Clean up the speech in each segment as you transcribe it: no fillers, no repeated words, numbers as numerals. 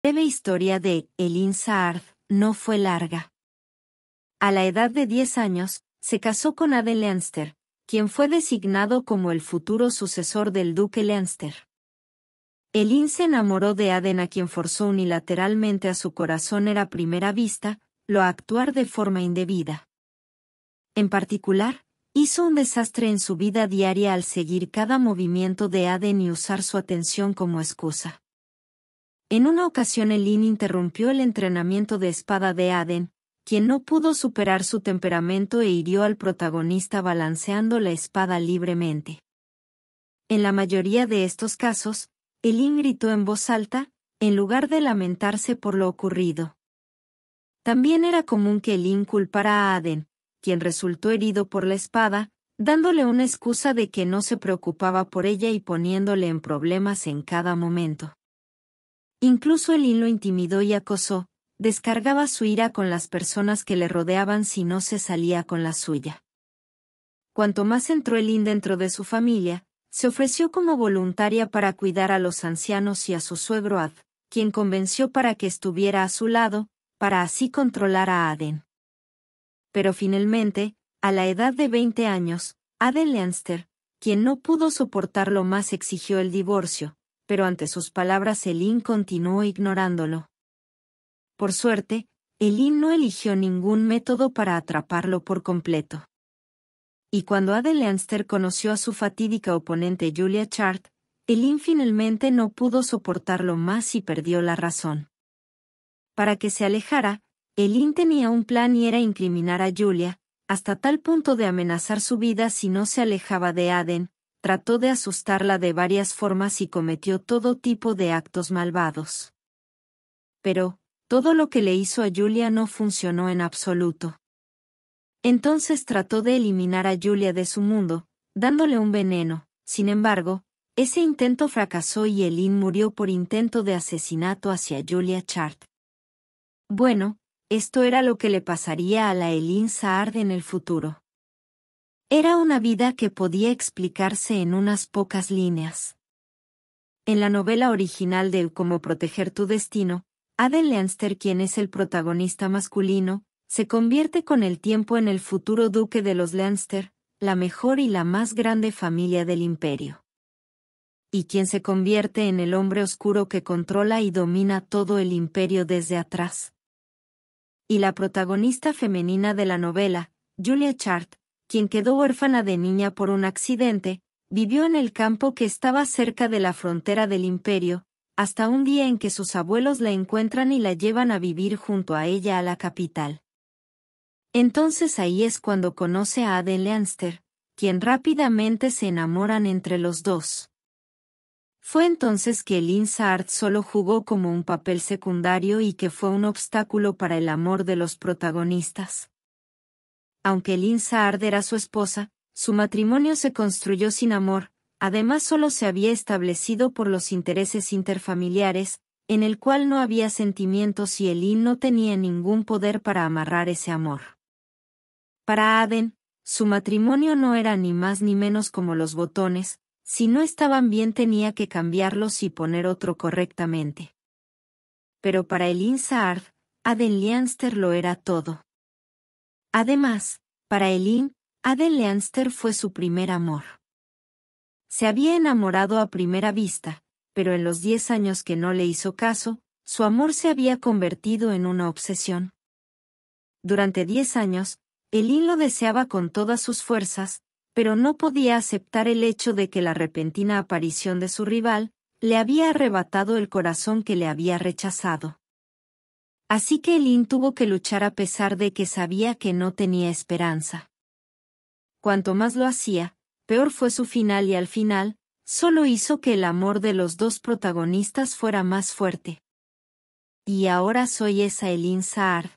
breve historia de Eileen Saarth no fue larga. A la edad de 10 años, se casó con Aden Leinster, quien fue designado como el futuro sucesor del duque Leinster. Eileen se enamoró de Aden, a quien forzó unilateralmente a su corazón a primera vista, lo a actuar de forma indebida. En particular, hizo un desastre en su vida diaria al seguir cada movimiento de Aden y usar su atención como excusa. En una ocasión Eileen interrumpió el entrenamiento de espada de Aden, quien no pudo superar su temperamento e hirió al protagonista balanceando la espada libremente. En la mayoría de estos casos, Eileen gritó en voz alta, en lugar de lamentarse por lo ocurrido. También era común que Eileen culpara a Aden, quien resultó herido por la espada, dándole una excusa de que no se preocupaba por ella y poniéndole en problemas en cada momento. Incluso Eileen lo intimidó y acosó, descargaba su ira con las personas que le rodeaban si no se salía con la suya. Cuanto más entró Eileen dentro de su familia, se ofreció como voluntaria para cuidar a los ancianos y a su suegro Ad, quien convenció para que estuviera a su lado, para así controlar a Aden. Pero finalmente, a la edad de 20 años, Aden Leinster, quien no pudo soportarlo más, exigió el divorcio, pero ante sus palabras Eileen continuó ignorándolo. Por suerte, Eileen no eligió ningún método para atraparlo por completo. Y cuando Aden Leinster conoció a su fatídica oponente Julia Chart, Eileen finalmente no pudo soportarlo más y perdió la razón. Para que se alejara, Eileen tenía un plan y era incriminar a Julia, hasta tal punto de amenazar su vida si no se alejaba de Aden. Trató de asustarla de varias formas y cometió todo tipo de actos malvados. Pero, todo lo que le hizo a Julia no funcionó en absoluto. Entonces trató de eliminar a Julia de su mundo, dándole un veneno. Sin embargo, ese intento fracasó y Eileen murió por intento de asesinato hacia Julia Chart. Bueno, esto era lo que le pasaría a la Eileen Saarth en el futuro. Era una vida que podía explicarse en unas pocas líneas. En la novela original de Cómo proteger tu destino, Aden Leinster, quien es el protagonista masculino, se convierte con el tiempo en el futuro duque de los Leinster, la mejor y la más grande familia del imperio. Y quien se convierte en el hombre oscuro que controla y domina todo el imperio desde atrás. Y la protagonista femenina de la novela, Julia Chart, quien quedó huérfana de niña por un accidente, vivió en el campo que estaba cerca de la frontera del imperio, hasta un día en que sus abuelos la encuentran y la llevan a vivir junto a ella a la capital. Entonces ahí es cuando conoce a Aden Leinster, quien rápidamente se enamoran entre los dos. Fue entonces que Eileen Saarth solo jugó como un papel secundario y que fue un obstáculo para el amor de los protagonistas. Aunque Eileen Saarth era su esposa, su matrimonio se construyó sin amor, además solo se había establecido por los intereses interfamiliares, en el cual no había sentimientos y Eileen no tenía ningún poder para amarrar ese amor. Para Aden, su matrimonio no era ni más ni menos como los botones, si no estaban bien tenía que cambiarlos y poner otro correctamente. Pero para Eileen Saarth, Aden Leinster lo era todo. Además, para Eileen, Aden Leinster fue su primer amor. Se había enamorado a primera vista, pero en los 10 años que no le hizo caso, su amor se había convertido en una obsesión. Durante 10 años, Eileen lo deseaba con todas sus fuerzas, pero no podía aceptar el hecho de que la repentina aparición de su rival le había arrebatado el corazón que le había rechazado. Así que Eileen tuvo que luchar a pesar de que sabía que no tenía esperanza. Cuanto más lo hacía, peor fue su final y al final, solo hizo que el amor de los dos protagonistas fuera más fuerte. Y ahora soy esa Eileen Saarth.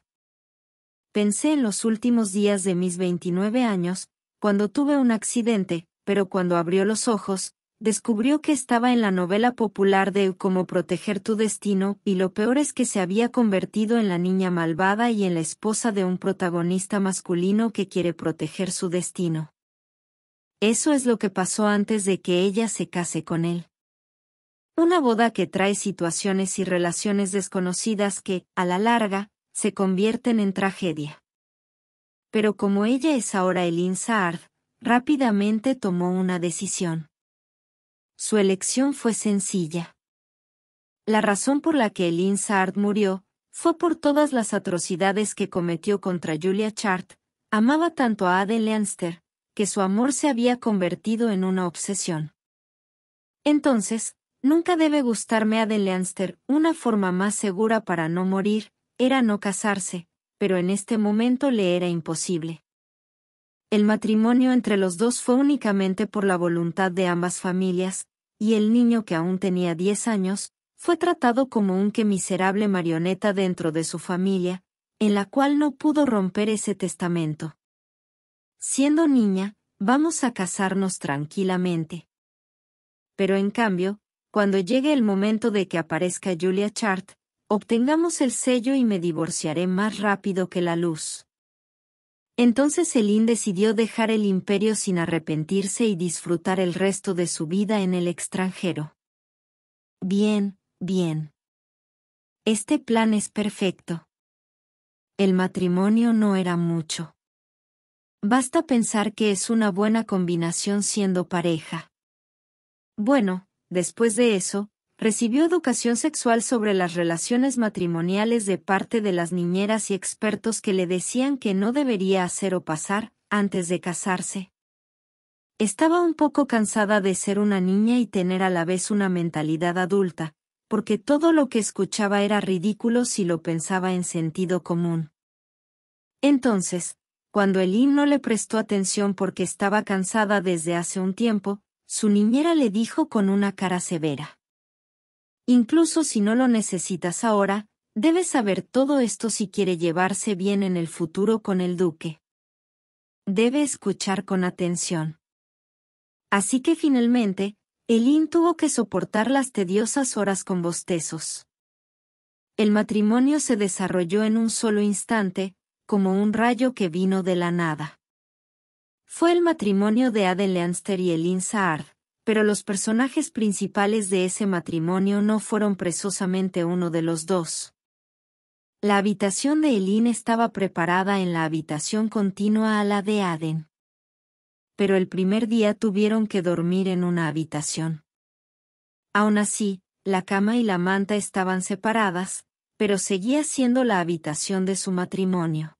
Pensé en los últimos días de mis 29 años, cuando tuve un accidente, pero cuando abrió los ojos, descubrió que estaba en la novela popular de Cómo proteger tu destino, y lo peor es que se había convertido en la niña malvada y en la esposa de un protagonista masculino que quiere proteger su destino. Eso es lo que pasó antes de que ella se case con él. Una boda que trae situaciones y relaciones desconocidas que, a la larga, se convierten en tragedia. Pero como ella es ahora Eileen Saarth, rápidamente tomó una decisión. Su elección fue sencilla. La razón por la que Eileen Saarth murió fue por todas las atrocidades que cometió contra Julia Chart. Amaba tanto a Aden Leanster, que su amor se había convertido en una obsesión. Entonces, nunca debe gustarme Aden Leanster. Una forma más segura para no morir era no casarse, pero en este momento le era imposible. El matrimonio entre los dos fue únicamente por la voluntad de ambas familias, y el niño, que aún tenía 10 años, fue tratado como un miserable marioneta dentro de su familia, en la cual no pudo romper ese testamento. Siendo niña, vamos a casarnos tranquilamente. Pero en cambio, cuando llegue el momento de que aparezca Julia Chart, obtengamos el sello y me divorciaré más rápido que la luz. Entonces Eileen decidió dejar el imperio sin arrepentirse y disfrutar el resto de su vida en el extranjero. Bien, bien. Este plan es perfecto. El matrimonio no era mucho. Basta pensar que es una buena combinación siendo pareja. Bueno, después de eso, recibió educación sexual sobre las relaciones matrimoniales de parte de las niñeras y expertos que le decían que no debería hacer o pasar antes de casarse. Estaba un poco cansada de ser una niña y tener a la vez una mentalidad adulta, porque todo lo que escuchaba era ridículo si lo pensaba en sentido común. Entonces, cuando Eileen no le prestó atención porque estaba cansada desde hace un tiempo, su niñera le dijo con una cara severa: incluso si no lo necesitas ahora, debes saber todo esto si quiere llevarse bien en el futuro con el duque. Debe escuchar con atención. Así que finalmente, Eileen tuvo que soportar las tediosas horas con bostezos. El matrimonio se desarrolló en un solo instante, como un rayo que vino de la nada. Fue el matrimonio de Aden Leanster y Eileen Saarth, pero los personajes principales de ese matrimonio no fueron precisamente uno de los dos. La habitación de Eileen estaba preparada en la habitación continua a la de Aden. Pero el primer día tuvieron que dormir en una habitación. Aún así, la cama y la manta estaban separadas, pero seguía siendo la habitación de su matrimonio.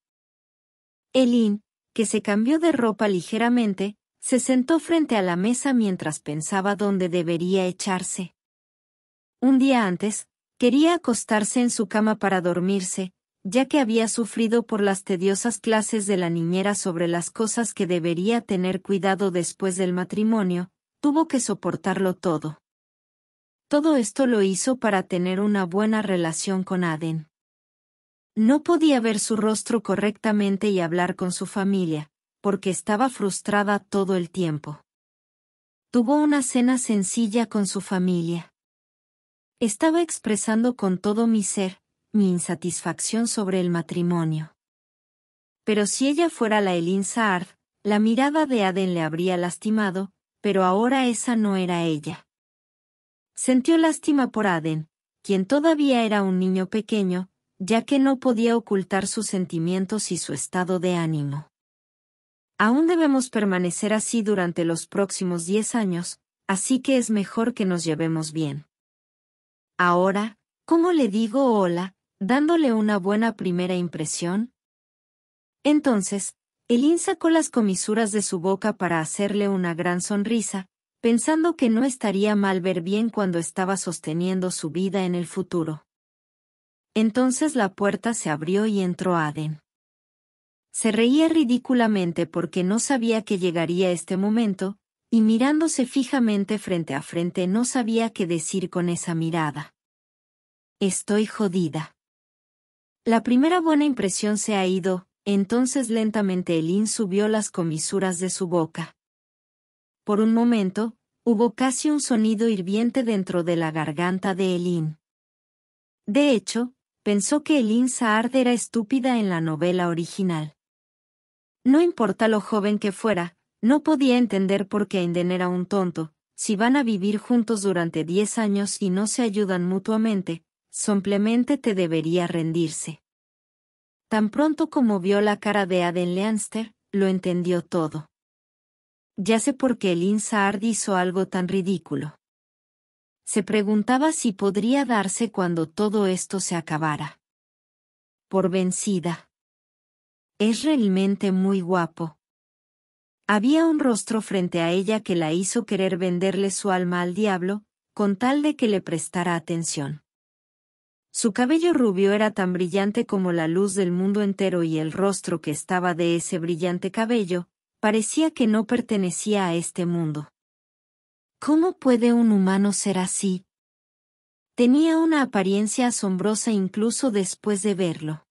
Eileen, que se cambió de ropa ligeramente, se sentó frente a la mesa mientras pensaba dónde debería echarse. Un día antes, quería acostarse en su cama para dormirse, ya que había sufrido por las tediosas clases de la niñera sobre las cosas que debería tener cuidado después del matrimonio, tuvo que soportarlo todo. Todo esto lo hizo para tener una buena relación con Aden. No podía ver su rostro correctamente y hablar con su familia, porque estaba frustrada todo el tiempo. Tuvo una cena sencilla con su familia. Estaba expresando con todo mi ser, mi insatisfacción sobre el matrimonio. Pero si ella fuera la Eileen Saarth, la mirada de Aden le habría lastimado, pero ahora esa no era ella. Sintió lástima por Aden, quien todavía era un niño pequeño, ya que no podía ocultar sus sentimientos y su estado de ánimo. Aún debemos permanecer así durante los próximos 10 años, así que es mejor que nos llevemos bien. Ahora, ¿cómo le digo hola, dándole una buena primera impresión? Entonces, Eileen sacó las comisuras de su boca para hacerle una gran sonrisa, pensando que no estaría mal ver bien cuando estaba sosteniendo su vida en el futuro. Entonces la puerta se abrió y entró Aden. Se reía ridículamente porque no sabía que llegaría este momento, y mirándose fijamente frente a frente no sabía qué decir con esa mirada. Estoy jodida. La primera buena impresión se ha ido, entonces lentamente Eileen subió las comisuras de su boca. Por un momento, hubo casi un sonido hirviente dentro de la garganta de Eileen. De hecho, pensó que Eileen Saarth era estúpida en la novela original. No importa lo joven que fuera, no podía entender por qué Aden era un tonto, si van a vivir juntos durante 10 años y no se ayudan mutuamente, simplemente te debería rendirse. Tan pronto como vio la cara de Aden Leanster, lo entendió todo. Ya sé por qué Elin Saard hizo algo tan ridículo. Se preguntaba si podría darse cuando todo esto se acabara. Por vencida. Es realmente muy guapo. Había un rostro frente a ella que la hizo querer venderle su alma al diablo, con tal de que le prestara atención. Su cabello rubio era tan brillante como la luz del mundo entero y el rostro que estaba de ese brillante cabello, parecía que no pertenecía a este mundo. ¿Cómo puede un humano ser así? Tenía una apariencia asombrosa incluso después de verlo.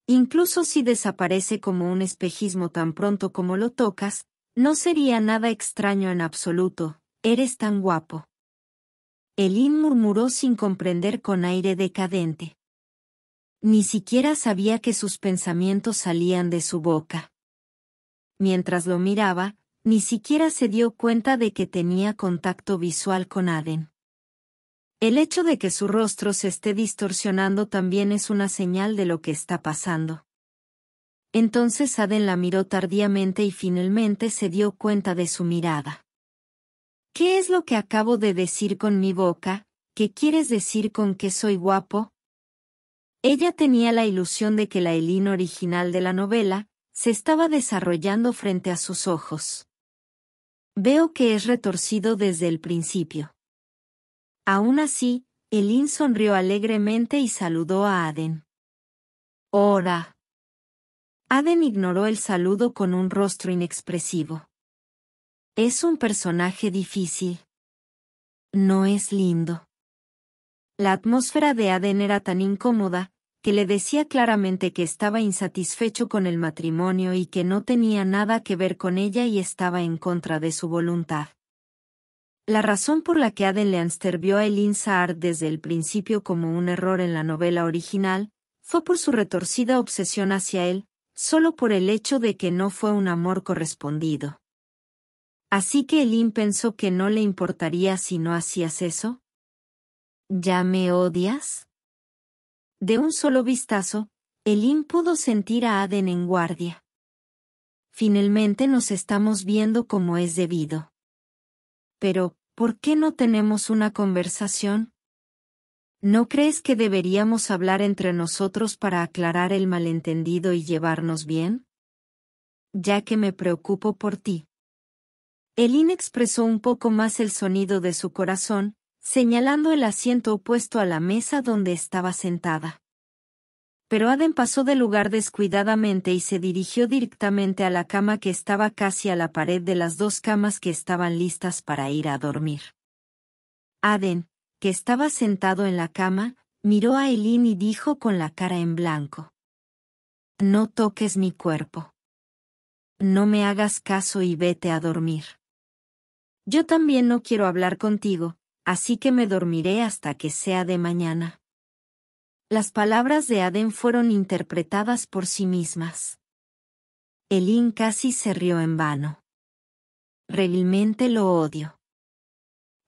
Incluso si desaparece como un espejismo tan pronto como lo tocas, no sería nada extraño en absoluto, eres tan guapo. Elin murmuró sin comprender con aire decadente. Ni siquiera sabía que sus pensamientos salían de su boca. Mientras lo miraba, ni siquiera se dio cuenta de que tenía contacto visual con Aden. El hecho de que su rostro se esté distorsionando también es una señal de lo que está pasando. Entonces Aden la miró tardíamente y finalmente se dio cuenta de su mirada. ¿Qué es lo que acabo de decir con mi boca? ¿Qué quieres decir con que soy guapo? Ella tenía la ilusión de que la Elin original de la novela se estaba desarrollando frente a sus ojos. Veo que es retorcido desde el principio. Aún así, Elin sonrió alegremente y saludó a Aden. ¡Hola! Aden ignoró el saludo con un rostro inexpresivo. Es un personaje difícil. No es lindo. La atmósfera de Aden era tan incómoda, que le decía claramente que estaba insatisfecho con el matrimonio y que no tenía nada que ver con ella y estaba en contra de su voluntad. La razón por la que Aden Leanster vio a Elin Saard desde el principio como un error en la novela original, fue por su retorcida obsesión hacia él, solo por el hecho de que no fue un amor correspondido. Así que Elin pensó que no le importaría si no hacías eso. ¿Ya me odias? De un solo vistazo, Elin pudo sentir a Aden en guardia. Finalmente nos estamos viendo como es debido. Pero, ¿por qué no tenemos una conversación? ¿No crees que deberíamos hablar entre nosotros para aclarar el malentendido y llevarnos bien? Ya que me preocupo por ti. Elin expresó un poco más el sonido de su corazón, señalando el asiento opuesto a la mesa donde estaba sentada. Pero Aden pasó del lugar descuidadamente y se dirigió directamente a la cama que estaba casi a la pared de las dos camas que estaban listas para ir a dormir. Aden, que estaba sentado en la cama, miró a Elin y dijo con la cara en blanco. No toques mi cuerpo. No me hagas caso y vete a dormir. Yo también no quiero hablar contigo, así que me dormiré hasta que sea de mañana. Las palabras de Aden fueron interpretadas por sí mismas. Elin casi se rió en vano. Realmente lo odio.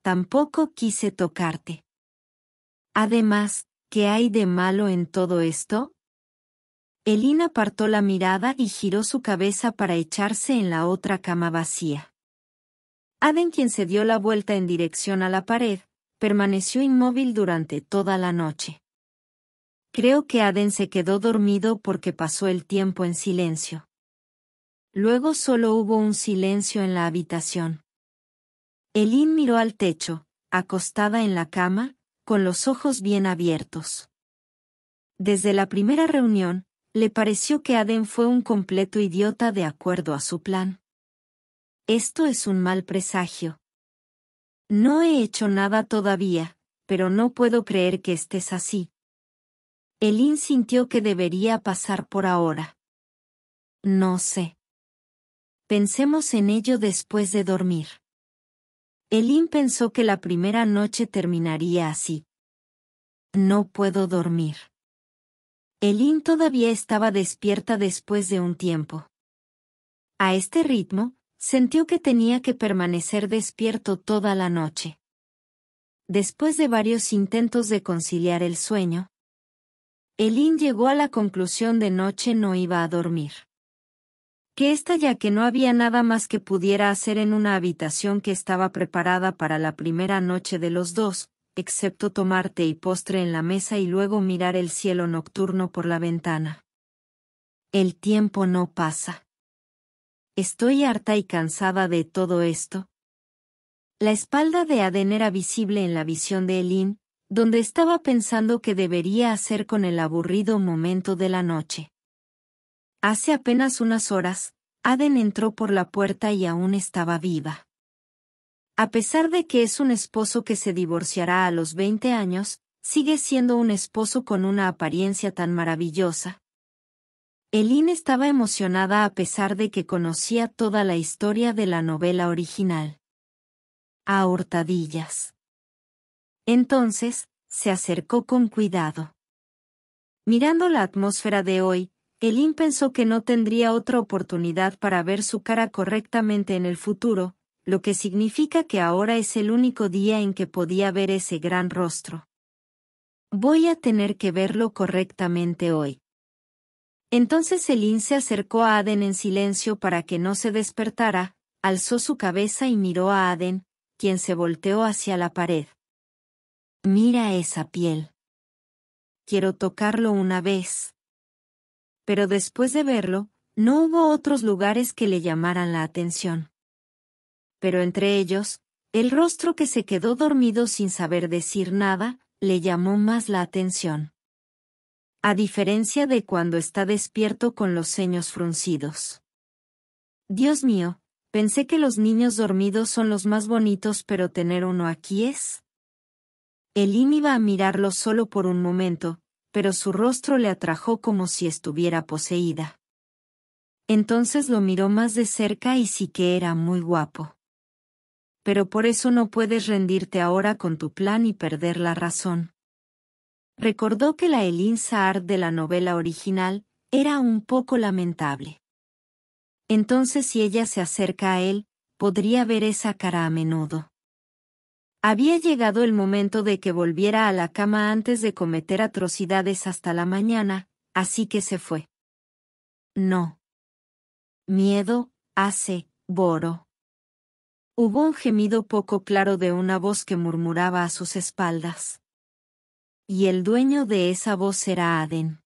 Tampoco quise tocarte. Además, ¿qué hay de malo en todo esto? Elin apartó la mirada y giró su cabeza para echarse en la otra cama vacía. Aden, quien se dio la vuelta en dirección a la pared, permaneció inmóvil durante toda la noche. Creo que Aden se quedó dormido porque pasó el tiempo en silencio. Luego solo hubo un silencio en la habitación. Elin miró al techo, acostada en la cama, con los ojos bien abiertos. Desde la primera reunión, le pareció que Aden fue un completo idiota de acuerdo a su plan. Esto es un mal presagio. No he hecho nada todavía, pero no puedo creer que estés así. Elin sintió que debería pasar por ahora. No sé. Pensemos en ello después de dormir. Elin pensó que la primera noche terminaría así. No puedo dormir. Elin todavía estaba despierta después de un tiempo. A este ritmo, sintió que tenía que permanecer despierto toda la noche. Después de varios intentos de conciliar el sueño, Eileen llegó a la conclusión de noche no iba a dormir. Ya que no había nada más que pudiera hacer en una habitación que estaba preparada para la primera noche de los dos, excepto tomar té y postre en la mesa y luego mirar el cielo nocturno por la ventana. El tiempo no pasa. Estoy harta y cansada de todo esto. La espalda de Aden era visible en la visión de Eileen, donde estaba pensando qué debería hacer con el aburrido momento de la noche. Hace apenas unas horas, Aden entró por la puerta y aún estaba viva. A pesar de que es un esposo que se divorciará a los 20 años, sigue siendo un esposo con una apariencia tan maravillosa. Eileen estaba emocionada a pesar de que conocía toda la historia de la novela original. A hurtadillas. Entonces, se acercó con cuidado. Mirando la atmósfera de hoy, Eileen pensó que no tendría otra oportunidad para ver su cara correctamente en el futuro, lo que significa que ahora es el único día en que podía ver ese gran rostro. Voy a tener que verlo correctamente hoy. Entonces Eileen se acercó a Aden en silencio para que no se despertara, alzó su cabeza y miró a Aden, quien se volteó hacia la pared. Mira esa piel. Quiero tocarlo una vez. Pero después de verlo, no hubo otros lugares que le llamaran la atención. Pero entre ellos, el rostro que se quedó dormido sin saber decir nada, le llamó más la atención. A diferencia de cuando está despierto con los ceños fruncidos. Dios mío, pensé que los niños dormidos son los más bonitos, pero tener uno aquí es. Eileen iba a mirarlo solo por un momento, pero su rostro le atrajo como si estuviera poseída. Entonces lo miró más de cerca y sí que era muy guapo. Pero por eso no puedes rendirte ahora con tu plan y perder la razón. Recordó que la Eileen Saar de la novela original era un poco lamentable. Entonces si ella se acerca a él, podría ver esa cara a menudo. Había llegado el momento de que volviera a la cama antes de cometer atrocidades hasta la mañana, así que se fue. No. Miedo, hace, Boro. Hubo un gemido poco claro de una voz que murmuraba a sus espaldas. Y el dueño de esa voz era Aden.